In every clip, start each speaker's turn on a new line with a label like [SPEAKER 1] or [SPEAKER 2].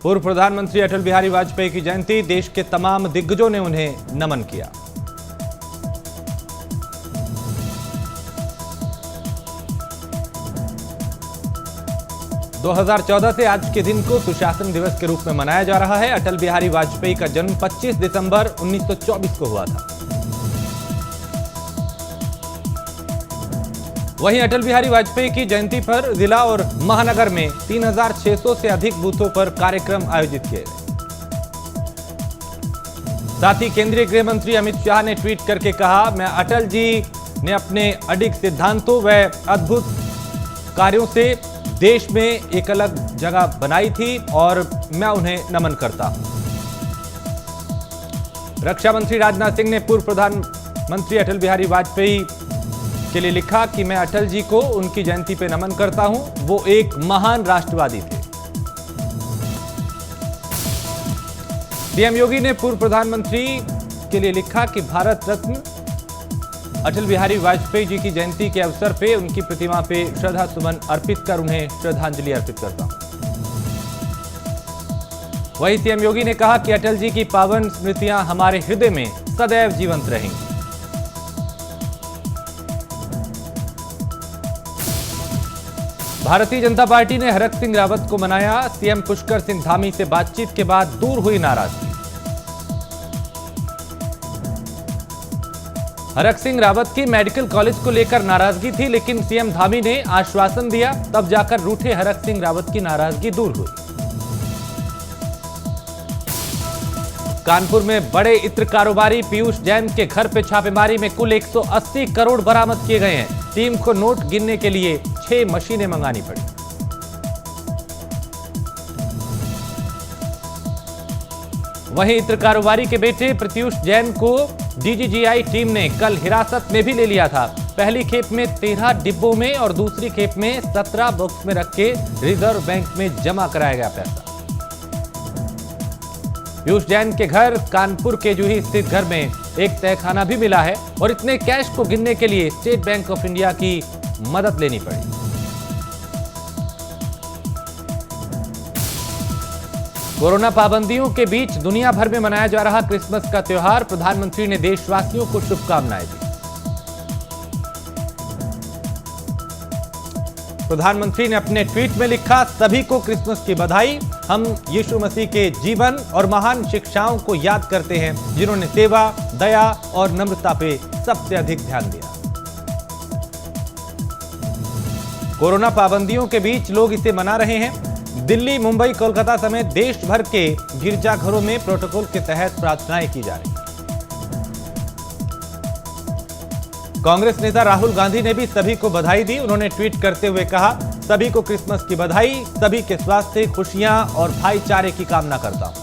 [SPEAKER 1] पूर्व प्रधानमंत्री अटल बिहारी वाजपेयी की जयंती, देश के तमाम दिग्गजों ने उन्हें नमन किया। – 2014 से आज के दिन को सुशासन दिवस के रूप में मनाया जा रहा है। अटल बिहारी वाजपेयी का जन्म 25 दिसंबर 1924 को हुआ था। वहीं अटल बिहारी वाजपेयी की जयंती पर जिला और महानगर में 3600 से अधिक बूथों पर कार्यक्रम आयोजित किए गए। साथ ही केंद्रीय गृह मंत्री अमित शाह ने ट्वीट करके कहा, मैं अटल जी ने अपने अडिग सिद्धांतों व अद्भुत कार्यों से देश में एक अलग जगह बनाई थी और मैं उन्हें नमन करता हूं। रक्षा मंत्री राजनाथ सिंह ने पूर्व प्रधानमंत्री अटल बिहारी वाजपेयी के लिए लिखा कि मैं अटल जी को उनकी जयंती पे नमन करता हूं, वो एक महान राष्ट्रवादी थे। सीएम योगी ने पूर्व प्रधानमंत्री के लिए लिखा कि भारत रत्न अटल बिहारी वाजपेयी जी की जयंती के अवसर पे उनकी प्रतिमा पे श्रद्धा सुमन अर्पित कर उन्हें श्रद्धांजलि अर्पित करता हूं। वहीं सीएम योगी ने कहा कि अटल जी की पावन स्मृतियां हमारे हृदय में सदैव जीवंत रहेंगी। भारतीय जनता पार्टी ने हरक सिंह रावत को मनाया। सीएम पुष्कर सिंह धामी से बातचीत के बाद दूर हुई नाराजगी। हरक सिंह रावत की मेडिकल कॉलेज को लेकर नाराजगी थी, लेकिन सीएम धामी ने आश्वासन दिया, तब जाकर रूठे हरक सिंह रावत की नाराजगी दूर हुई। कानपुर में बड़े इत्र कारोबारी पीयूष जैन के घर पे छापेमारी में कुल 180 करोड़ बरामद किए गए हैं। टीम को नोट गिनने के लिए 6 मशीनें मंगानी पड़ी। वहीं इत्र कारोबारी के बेटे प्रत्युष जैन को डीजीजीआई टीम ने कल हिरासत में भी ले लिया था। पहली खेप में 13 डिब्बों में और दूसरी खेप में 17 बॉक्स में रख के रिजर्व बैंक में जमा कराया गया पैसा। पीयूष जैन के घर कानपुर के जूही स्थित घर में एक तहखाना भी मिला है और इतने कैश को गिनने के लिए स्टेट बैंक ऑफ इंडिया की मदद लेनी पड़ी। कोरोना पाबंदियों के बीच दुनिया भर में मनाया जा रहा क्रिसमस का त्योहार, प्रधानमंत्री ने देशवासियों को शुभकामनाएं दी। प्रधानमंत्री ने अपने ट्वीट में लिखा, सभी को क्रिसमस की बधाई। हम यीशु मसीह के जीवन और महान शिक्षाओं को याद करते हैं, जिन्होंने सेवा, दया और नम्रता पे सबसे अधिक ध्यान दिया। कोरोना पाबंदियों के बीच लोग इसे मना रहे हैं। दिल्ली, मुंबई, कोलकाता समेत देश भर के गिरजाघरों में प्रोटोकॉल के तहत प्रार्थनाएं की जा रही हैं। कांग्रेस नेता राहुल गांधी ने भी सभी को बधाई दी। उन्होंने ट्वीट करते हुए कहा, सभी को क्रिसमस की बधाई, सभी के स्वास्थ्य, खुशियां और भाईचारे की कामना करता हूं।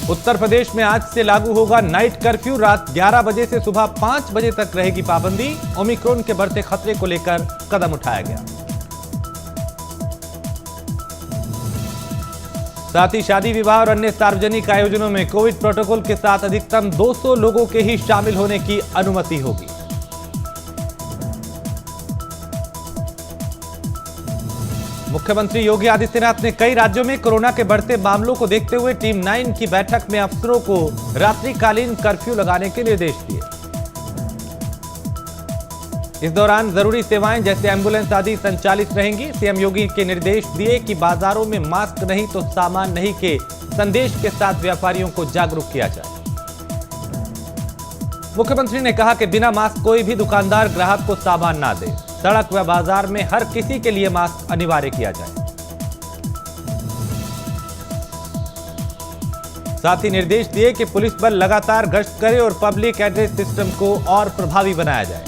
[SPEAKER 1] उत्तर प्रदेश में आज से लागू होगा नाइट कर्फ्यू। रात 11 बजे से सुबह 5 बजे तक रहेगी पाबंदी। ओमिक्रॉन के बढ़ते खतरे को लेकर कदम उठाया गया। साथ ही शादी, विवाह और अन्य सार्वजनिक आयोजनों में कोविड प्रोटोकॉल के साथ अधिकतम 200 लोगों के ही शामिल होने की अनुमति होगी। मुख्यमंत्री योगी आदित्यनाथ ने कई राज्यों में कोरोना के बढ़ते मामलों को देखते हुए टीम 9 की बैठक में अफसरों को रात्रिकालीन कर्फ्यू लगाने के निर्देश दिए। इस दौरान जरूरी सेवाएं जैसे एम्बुलेंस आदि संचालित रहेंगी। सीएम योगी के निर्देश दिए कि बाजारों में मास्क नहीं तो सामान नहीं के संदेश के साथ व्यापारियों को जागरूक किया जाए। मुख्यमंत्री ने कहा कि बिना मास्क कोई भी दुकानदार ग्राहक को सामान ना दे। सड़क व बाजार में हर किसी के लिए मास्क अनिवार्य किया जाए। साथ ही निर्देश दिए कि पुलिस बल लगातार गश्त करे और पब्लिक एड्रेस सिस्टम को और प्रभावी बनाया जाए।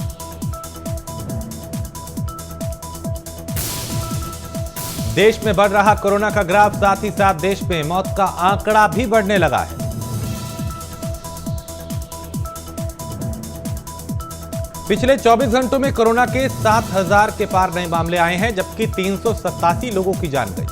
[SPEAKER 1] देश में बढ़ रहा कोरोना का ग्राफ, साथ ही साथ देश में मौत का आंकड़ा भी बढ़ने लगा है। पिछले 24 घंटों में कोरोना के 7000 के पार नए मामले आए हैं, जबकि 387 लोगों की जान गई।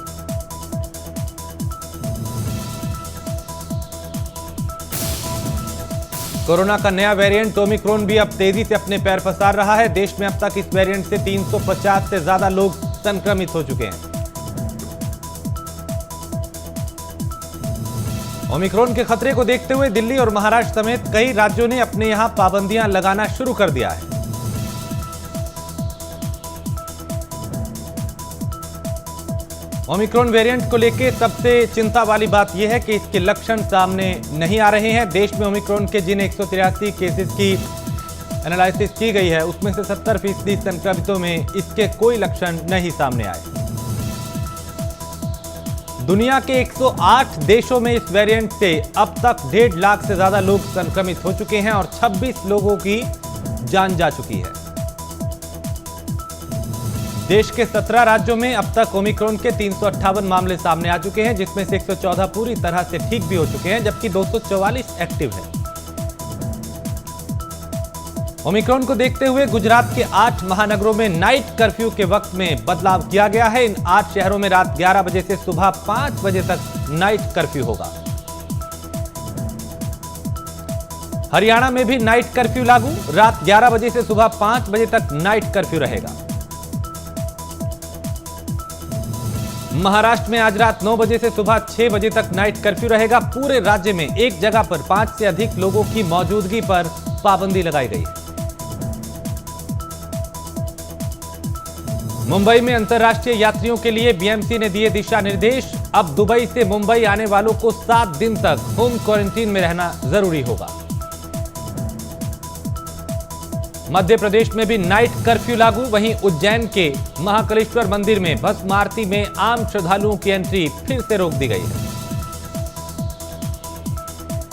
[SPEAKER 1] कोरोना का नया वेरिएंट ओमिक्रॉन भी अब तेजी से अपने पैर पसार रहा है। देश में अब तक इस वेरिएंट से 350 से ज्यादा लोग संक्रमित हो चुके हैं। ओमिक्रॉन के खतरे को देखते हुए दिल्ली और महाराष्ट्र समेत कई राज्यों ने अपने यहां पाबंदियां लगाना शुरू कर दिया है। ओमिक्रॉन वेरिएंट को लेकर सबसे चिंता वाली बात यह है कि इसके लक्षण सामने नहीं आ रहे हैं। देश में ओमिक्रॉन के जिन 183 केसेस की एनालिसिस की गई है उसमें से 70% संक्रमितों में इसके कोई लक्षण नहीं सामने आए। दुनिया के 108 देशों में इस वेरिएंट से अब तक 1.5 लाख से ज्यादा लोग संक्रमित हो चुके हैं और 26 लोगों की जान जा चुकी है। देश के 17 राज्यों में अब तक ओमिक्रॉन के 358 मामले सामने आ चुके हैं, जिसमें से 114 पूरी तरह से ठीक भी हो चुके हैं, जबकि 244 एक्टिव हैं। ओमिक्रॉन को देखते हुए गुजरात के 8 महानगरों में नाइट कर्फ्यू के वक्त में बदलाव किया गया है। इन 8 शहरों में रात 11 बजे से सुबह 5 बजे तक नाइट कर्फ्यू होगा। हरियाणा में भी नाइट कर्फ्यू लागू, रात 11 बजे से सुबह 5 बजे तक नाइट कर्फ्यू रहेगा। महाराष्ट्र में आज रात 9 बजे से सुबह 6 बजे तक नाइट कर्फ्यू रहेगा। पूरे राज्य में एक जगह पर 5 से अधिक लोगों की मौजूदगी पर पाबंदी लगाई गई है। मुंबई में अंतर्राष्ट्रीय यात्रियों के लिए बीएमसी ने दिए दिशा निर्देश। अब दुबई से मुंबई आने वालों को 7 दिन तक होम क्वारंटीन में रहना जरूरी होगा। मध्य प्रदेश में भी नाइट कर्फ्यू लागू। वहीं उज्जैन के महाकालेश्वर मंदिर में भस्म आरती में आम श्रद्धालुओं की एंट्री फिर से रोक दी गई है।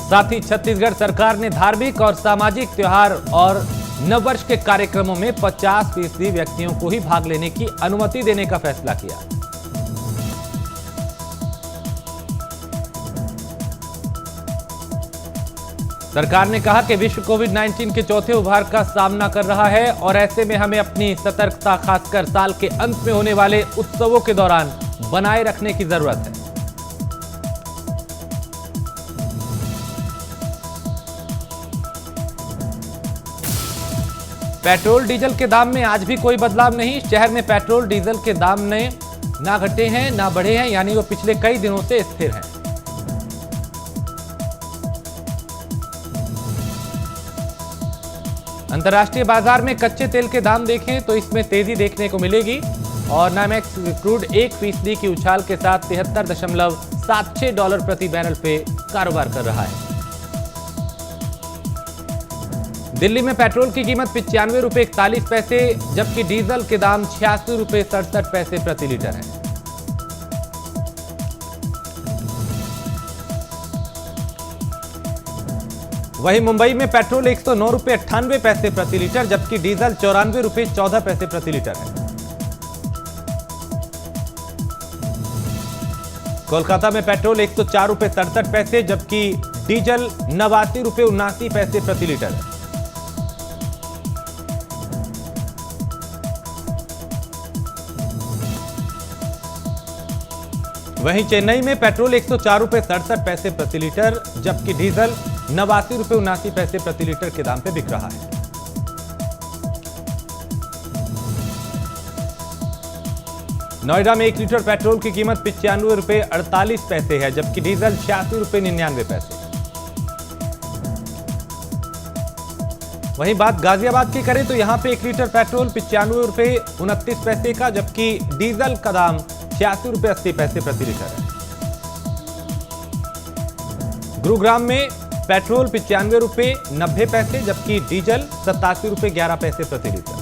[SPEAKER 1] साथ ही छत्तीसगढ़ सरकार ने धार्मिक और सामाजिक त्योहार और नववर्ष के कार्यक्रमों में 50% व्यक्तियों को ही भाग लेने की अनुमति देने का फैसला किया। सरकार ने कहा कि विश्व कोविड-19 के चौथे उभार का सामना कर रहा है और ऐसे में हमें अपनी सतर्कता खासकर साल के अंत में होने वाले उत्सवों के दौरान बनाए रखने की जरूरत है। पेट्रोल डीजल के दाम में आज भी कोई बदलाव नहीं। शहर में पेट्रोल डीजल के दाम ने ना घटे हैं ना बढ़े हैं, यानी वो पिछले कई दिनों से स्थिर हैं। अंतर्राष्ट्रीय बाजार में कच्चे तेल के दाम देखें तो इसमें तेजी देखने को मिलेगी और नामेक्स क्रूड 1% की उछाल के साथ $73.76 प्रति बैरल पे कारोबार कर रहा है। दिल्ली में पेट्रोल की कीमत ₹95.41, जबकि डीजल के दाम ₹86.67 प्रति लीटर है। वहीं मुंबई में पेट्रोल ₹109.98 प्रति लीटर, जबकि डीजल ₹94.14 प्रति लीटर है। कोलकाता में पेट्रोल ₹104.67, जबकि डीजल ₹89.79 प्रति लीटर है। वहीं चेन्नई में पेट्रोल ₹104.67 प्रति लीटर, जबकि डीजल ₹89.79 प्रति लीटर के दाम पे बिक रहा है। नोएडा में 1 लीटर पेट्रोल की कीमत ₹95.48 है, जबकि डीजल ₹86.99। वहीं बात गाजियाबाद की करें तो यहां पे 1 लीटर पेट्रोल ₹95.29 का, जबकि डीजल का दाम ₹86.80 प्रति लीटर है। गुरुग्राम में पेट्रोल ₹95.90, जबकि डीजल ₹87.11 प्रति लीटर।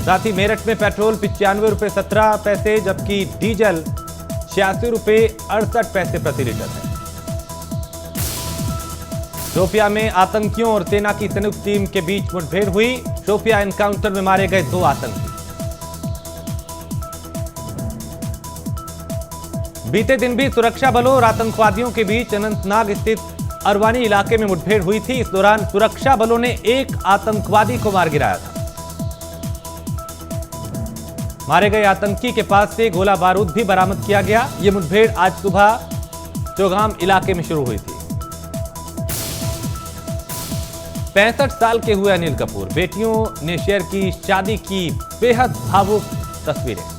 [SPEAKER 1] साथ ही मेरठ में पेट्रोल ₹95.17, जबकि डीजल ₹86.68 प्रति लीटर है। शोपियां में आतंकियों और सेना की संयुक्त टीम के बीच मुठभेड़ हुई। शोपियां एनकाउंटर में मारे गए 2 आतंकी। बीते दिन भी सुरक्षा बलों और आतंकवादियों के बीच अनंतनाग स्थित अरवानी इलाके में मुठभेड़ हुई थी। इस दौरान सुरक्षा बलों ने एक आतंकवादी को मार गिराया था। मारे गए आतंकी के पास से गोला बारूद भी बरामद किया गया। यह मुठभेड़ आज सुबह चौगाम इलाके में शुरू हुई थी। 65 साल के हुए अनिल कपूर। बेटियों ने शेयर की शादी की बेहद भावुक तस्वीरें।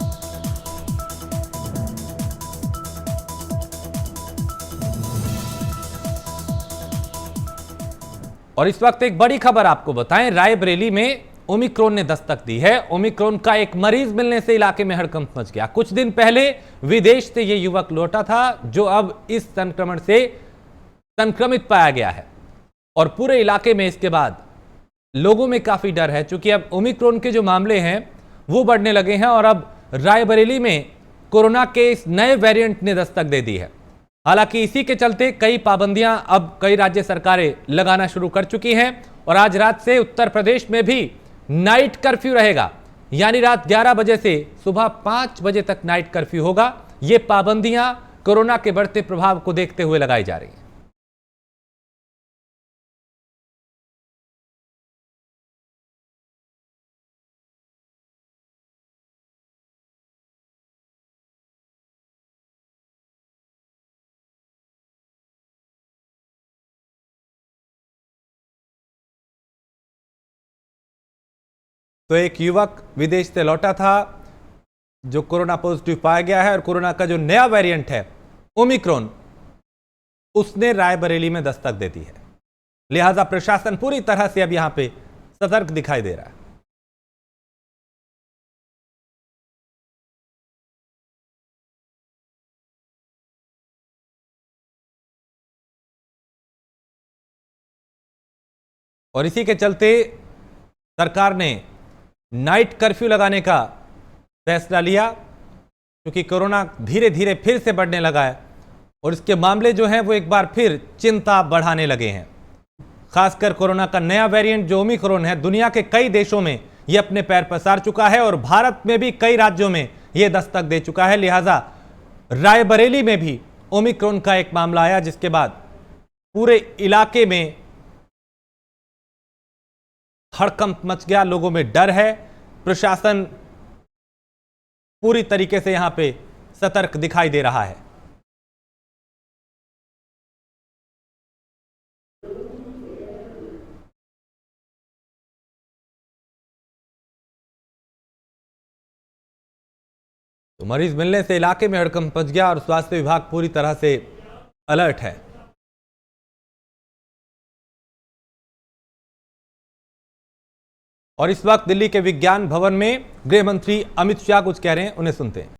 [SPEAKER 1] और इस वक्त एक बड़ी खबर आपको बताएं, रायबरेली में ओमिक्रॉन ने दस्तक दी है। ओमिक्रॉन का एक मरीज मिलने से इलाके में हड़कंप मच गया। कुछ दिन पहले विदेश से यह युवक लौटा था जो अब इस संक्रमण से संक्रमित पाया गया है और पूरे इलाके में इसके बाद लोगों में काफी डर है, क्योंकि अब ओमिक्रॉन के जो मामले हैं वो बढ़ने लगे हैं और अब रायबरेली में कोरोना के इस नए वेरिएंट ने दस्तक दे दी है। हालांकि इसी के चलते कई पाबंदियां अब कई राज्य सरकारें लगाना शुरू कर चुकी हैं और आज रात से उत्तर प्रदेश में भी नाइट कर्फ्यू रहेगा, यानी रात 11 बजे से सुबह 5 बजे तक नाइट कर्फ्यू होगा। ये पाबंदियां कोरोना के बढ़ते प्रभाव को देखते हुए लगाई जा रही हैं। तो एक युवक विदेश से लौटा था जो कोरोना पॉजिटिव पाया गया है और कोरोना का जो नया वेरिएंट है ओमिक्रॉन, उसने रायबरेली में दस्तक दे दी है। लिहाजा प्रशासन पूरी तरह से अब यहां पे सतर्क दिखाई दे रहा है। और इसी के चलते सरकार ने नाइट कर्फ्यू लगाने का फैसला लिया, क्योंकि कोरोना धीरे धीरे फिर से बढ़ने लगा है और इसके मामले जो हैं वो एक बार फिर चिंता बढ़ाने लगे हैं। खासकर कोरोना का नया वेरिएंट जो ओमिक्रॉन है, दुनिया के कई देशों में ये अपने पैर पसार चुका है और भारत में भी कई राज्यों में ये दस्तक दे चुका है। लिहाजा रायबरेली में भी ओमिक्रॉन का एक मामला आया, जिसके बाद पूरे इलाके में हड़कंप मच गया, लोगों में डर है। प्रशासन पूरी तरीके से यहां पे सतर्क दिखाई दे रहा है। तो मरीज मिलने से इलाके में हड़कंप मच गया और स्वास्थ्य विभाग पूरी तरह से अलर्ट है। और इस वक्त दिल्ली के विज्ञान भवन में गृह मंत्री अमित शाह कुछ कह रहे हैं, उन्हें सुनते हैं।